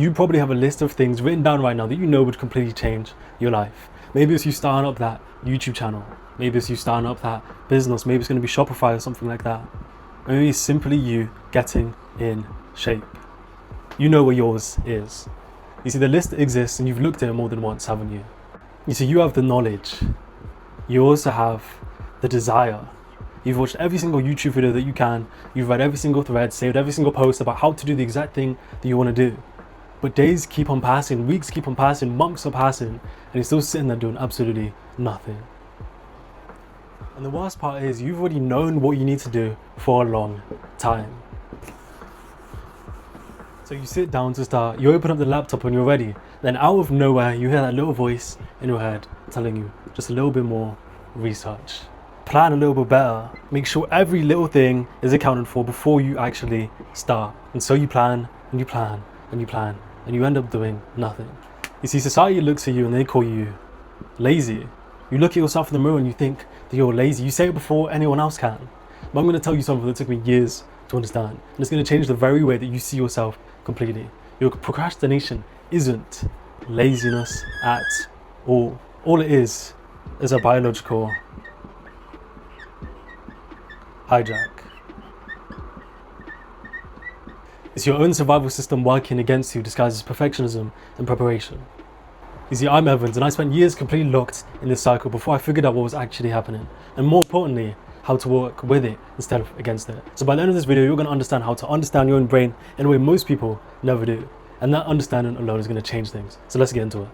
You probably have a list of things written down right now that you know would completely change your life. Maybe it's you starting up that YouTube channel. Maybe it's you starting up that business. Maybe it's going to be Shopify or something like that. Maybe it's simply you getting in shape. You know where yours is. You see, the list exists and you've looked at it more than once, haven't you? You see, you have the knowledge. You also have the desire. You've watched every single YouTube video that you can. You've read every single thread, saved every single post about how to do the exact thing that you want to do. But days keep on passing, weeks keep on passing, months are passing, and you're still sitting there doing absolutely nothing. And the worst part is you've already known what you need to do for a long time. So you sit down to start, you open up the laptop when you're ready, then out of nowhere you hear that little voice in your head telling you just a little bit more research. Plan a little bit better. Make sure every little thing is accounted for before you actually start. And so you plan and you plan and you plan and you end up doing nothing. You see, society looks at you and they call you lazy. You look at yourself in the mirror and you think that you're lazy. You say it before anyone else can. But I'm going to tell you something that took me years to understand. And it's going to change the very way that you see yourself completely. Your procrastination isn't laziness at all. All it is a biological hijack. It's your own survival system working against you disguised as perfectionism and preparation. You see, I'm Evans and I spent years completely locked in this cycle before I figured out what was actually happening. And more importantly, how to work with it instead of against it. So by the end of this video, you're going to understand how to understand your own brain in a way most people never do. And that understanding alone is going to change things. So let's get into it.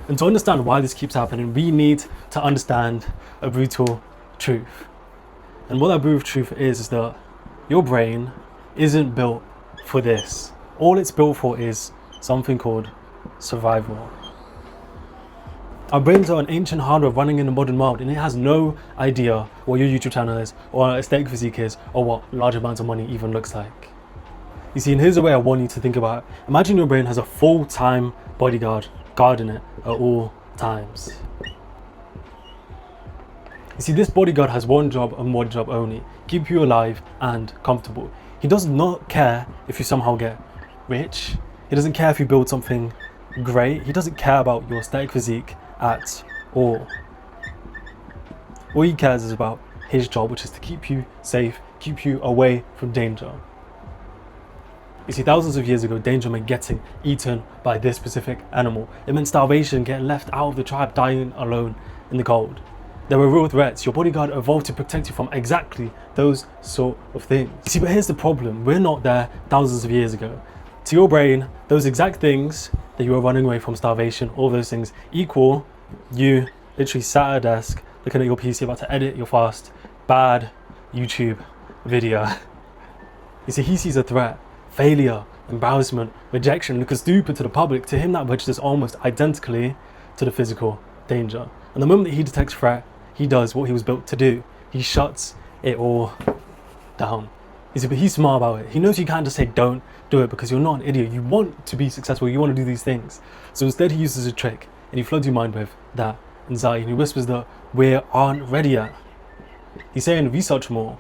And to understand why this keeps happening, we need to understand a brutal truth. And what that brutal truth is that your brain isn't built for this. All it's built for is something called survival. Our brains are an ancient hardware running in the modern world, and it has no idea what your YouTube channel is, or what aesthetic physique is, or what large amounts of money even looks like. You see, and here's the way I want you to think about it. Imagine your brain has a full-time bodyguard guarding it at all times. You see, this bodyguard has one job and one job only: keep you alive and comfortable. He does not care if you somehow get rich. He doesn't care if you build something great. He doesn't care about your aesthetic physique at all. All he cares is about his job, which is to keep you safe, keep you away from danger. You see, thousands of years ago, danger meant getting eaten by this specific animal. It meant starvation, getting left out of the tribe, dying alone in the cold. There were real threats. Your bodyguard evolved to protect you from exactly those sort of things. You see, but here's the problem. We're not there thousands of years ago. To your brain, those exact things that you were running away from, starvation, all those things, equal you literally sat at a desk, looking at your PC, about to edit your fast, bad YouTube video. You see, he sees a threat, failure, embarrassment, rejection, looking stupid to the public. To him, that registers almost identically to the physical danger. And the moment that he detects threat, he does what he was built to do. He shuts it all down. You see, but he's smart about it. He knows you can't just say don't do it because you're not an idiot. You want to be successful. You want to do these things. So instead he uses a trick and he floods your mind with that anxiety and he whispers that we aren't ready yet. He's saying research more.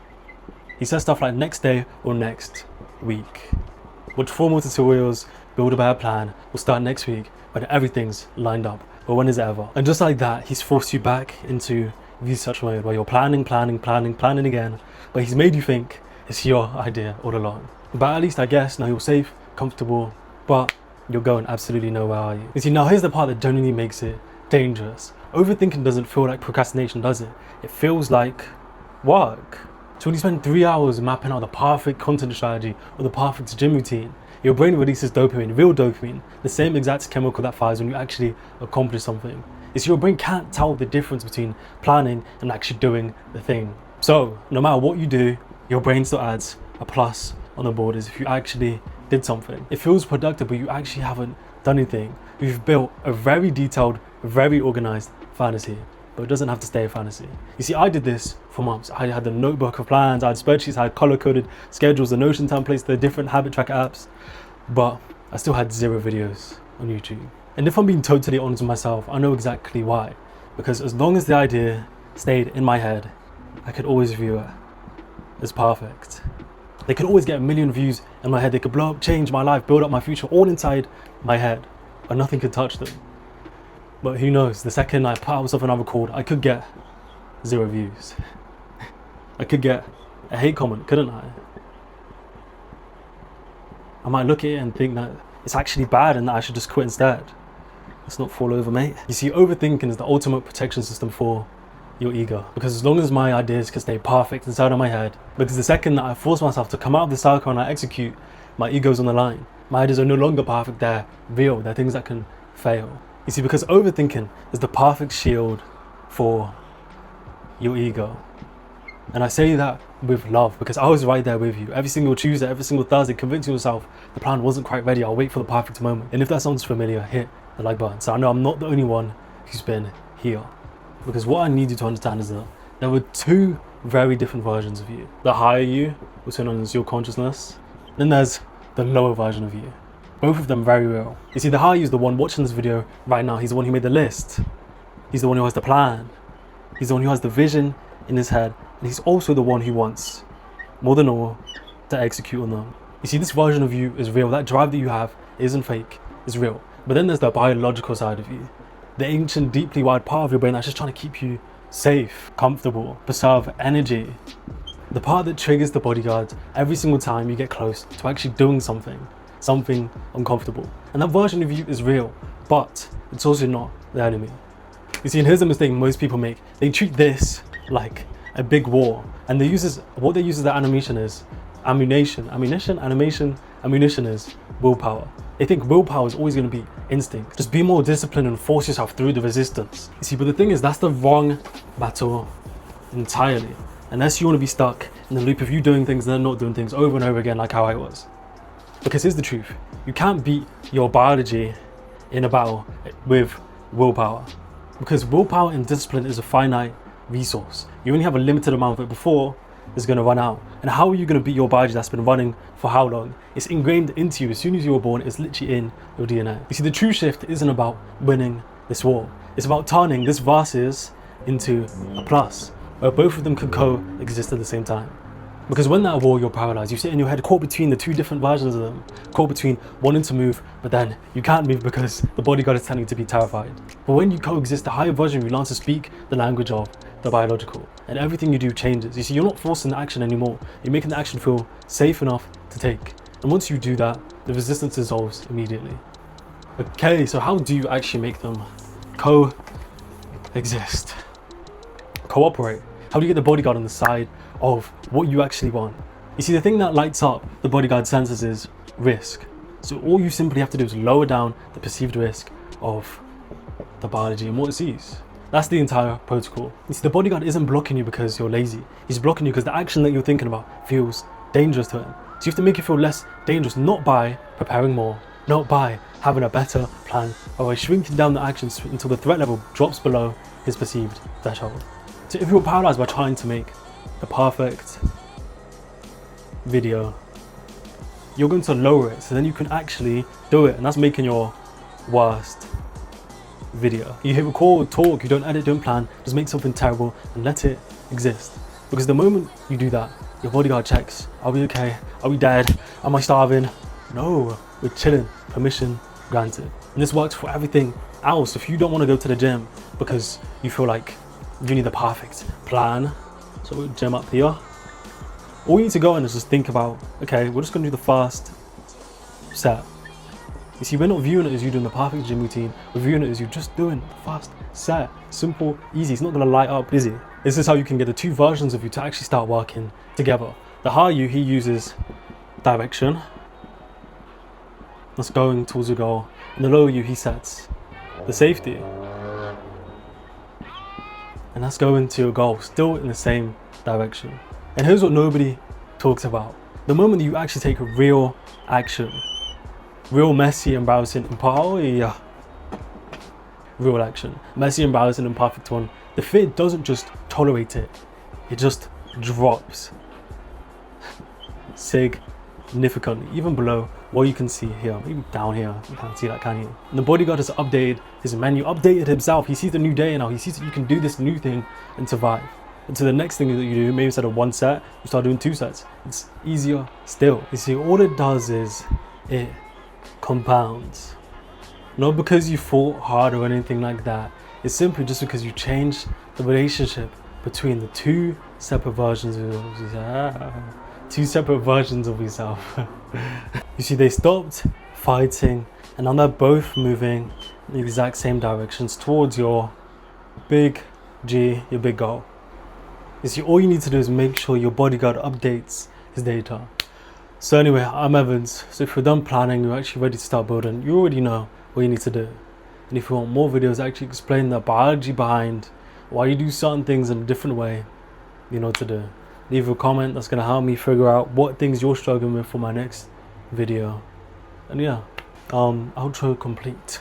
He says stuff like next day or next week. Watch 4 more tutorials, build a better plan. We'll start next week when everything's lined up. But when is it ever? And just like that, he's forced you back into research mode where you're planning again. But he's made you think it's your idea all along. But at least I guess now you're safe, comfortable, but you're going absolutely nowhere, are you? You see, now here's the part that genuinely makes it dangerous. Overthinking doesn't feel like procrastination, does it? It feels like work. So when you spend 3 hours mapping out the perfect content strategy or the perfect gym routine, your brain releases dopamine, real dopamine, the same exact chemical that fires when you actually accomplish something. It's your brain can't tell the difference between planning and actually doing the thing. So no matter what you do, your brain still adds a plus on the board as if you actually did something. It feels productive, but you actually haven't done anything. You've built a very detailed, very organized fantasy, but it doesn't have to stay a fantasy. You see, I did this for months. I had the notebook of plans, I had spreadsheets, I had color-coded schedules, the Notion templates, the different habit tracker apps, but I still had 0 videos on YouTube. And if I'm being totally honest with myself, I know exactly why. Because as long as the idea stayed in my head, I could always view it as perfect. They could always get 1 million views in my head. They could blow up, change my life, build up my future, all inside my head, and nothing could touch them. But who knows, the second I put out something I record, I could get 0 views. I could get a hate comment, couldn't I? I might look at it and think that it's actually bad and that I should just quit instead. Let's not fall over, mate. You see, overthinking is the ultimate protection system for your ego. Because as long as my ideas can stay perfect inside of my head, because the second that I force myself to come out of the cycle and I execute, my ego's on the line. My ideas are no longer perfect, they're real, they're things that can fail. You see, because overthinking is the perfect shield for your ego. And I say that with love, because I was right there with you. Every single Tuesday, every single Thursday, convincing yourself the plan wasn't quite ready. I'll wait for the perfect moment. And if that sounds familiar, hit the like button. So I know I'm not the only one who's been here. Because what I need you to understand is that there were 2 very different versions of you. The higher you, also known as your consciousness. Then there's the lower version of you. Both of them very real. You see, the higher you is the one watching this video right now. He's the one who made the list. He's the one who has the plan. He's the one who has the vision in his head. And he's also the one who wants, more than all, to execute on them. You see, this version of you is real. That drive that you have isn't fake, it's real. But then there's the biological side of you. The ancient, deeply wired part of your brain that's just trying to keep you safe, comfortable, preserve energy. The part that triggers the bodyguard every single time you get close to actually doing something uncomfortable. And that version of you is real, but it's also not the enemy. You see, and here's the mistake most people make. They treat this like a big war, and what they use as their ammunition is ammunition is willpower. They think willpower is always going to be instinct. Just be more disciplined and force yourself through the resistance. You see, but the thing is, that's the wrong battle entirely. Unless you want to be stuck in the loop of you doing things and then not doing things over and over again, like how I was. Because here's the truth. You can't beat your biology in a battle with willpower. Because willpower and discipline is a finite resource. You only have a limited amount of it before it's going to run out. And how are you going to beat your biology that's been running for how long? It's ingrained into you as soon as you were born. It's literally in your DNA. You see, the true shift isn't about winning this war. It's about turning this versus into a plus, where both of them can coexist at the same time. Because when that war, you're paralyzed. You sit in your head caught between the 2 different versions of them, caught between wanting to move, but then you can't move because the bodyguard is telling you to be terrified. But when you coexist, the higher version of you learns to speak the language of the biological, and everything you do changes. You see, you're not forcing the action anymore. You're making the action feel safe enough to take. And once you do that, the resistance dissolves immediately. Okay, so how do you actually make them coexist? Cooperate. How do you get the bodyguard on the side of what you actually want? You see, the thing that lights up the bodyguard senses is risk. So all you simply have to do is lower down the perceived risk of the biology and what it sees. That's the entire protocol. You see, the bodyguard isn't blocking you because you're lazy. He's blocking you because the action that you're thinking about feels dangerous to him. So you have to make it feel less dangerous, not by preparing more, not by having a better plan, or by shrinking down the actions until the threat level drops below his perceived threshold. So if you're paralyzed by trying to make the perfect video, you're going to lower it so then you can actually do it, and that's making your worst video. You hit record, talk, you don't edit, don't plan, just make something terrible and let it exist. Because the moment you do that, your bodyguard checks, are we okay? Are we dead? Am I starving? No, we're chilling, permission granted. And this works for everything else. If you don't want to go to the gym because you feel like you need the perfect plan, so gym up here, all you need to go in is just think about, okay, we're just going to do the first set. You see, we're not viewing it as you doing the perfect gym routine, we're viewing it as you just doing the first set. Simple, easy, it's not going to light up busy. This is how you can get the 2 versions of you to actually start working together. The higher you, he uses direction, that's going towards a goal, and the lower you, he sets the safety, and that's going to your goal, still in the same direction. And here's what nobody talks about. The moment that you actually take a real action, real messy, embarrassing, real action, messy, embarrassing, imperfect one, the fear doesn't just tolerate it, it just drops significantly, even below what you can see here, maybe down here, you can't see that, can you? And the bodyguard has updated his menu, updated himself. He sees the new day now, he sees that you can do this new thing and survive. And so the next thing that you do, maybe instead of 1 set, you start doing 2 sets. It's easier still. You see, all it does is it compounds. Not because you fought hard or anything like that. It's simply just because you change the relationship between the two separate versions of yourself. Two separate versions of yourself. You see, they stopped fighting and now they're both moving in the exact same directions towards your big G, your big goal. You see, all you need to do is make sure your bodyguard updates his data. So anyway, I'm Evans. So if you're done planning, you're actually ready to start building, you already know what you need to do. And if you want more videos that actually explain the biology behind why you do certain things in a different way, you know what to do. Leave a comment, that's gonna help me figure out what things you're struggling with for my next video. And yeah, outro complete.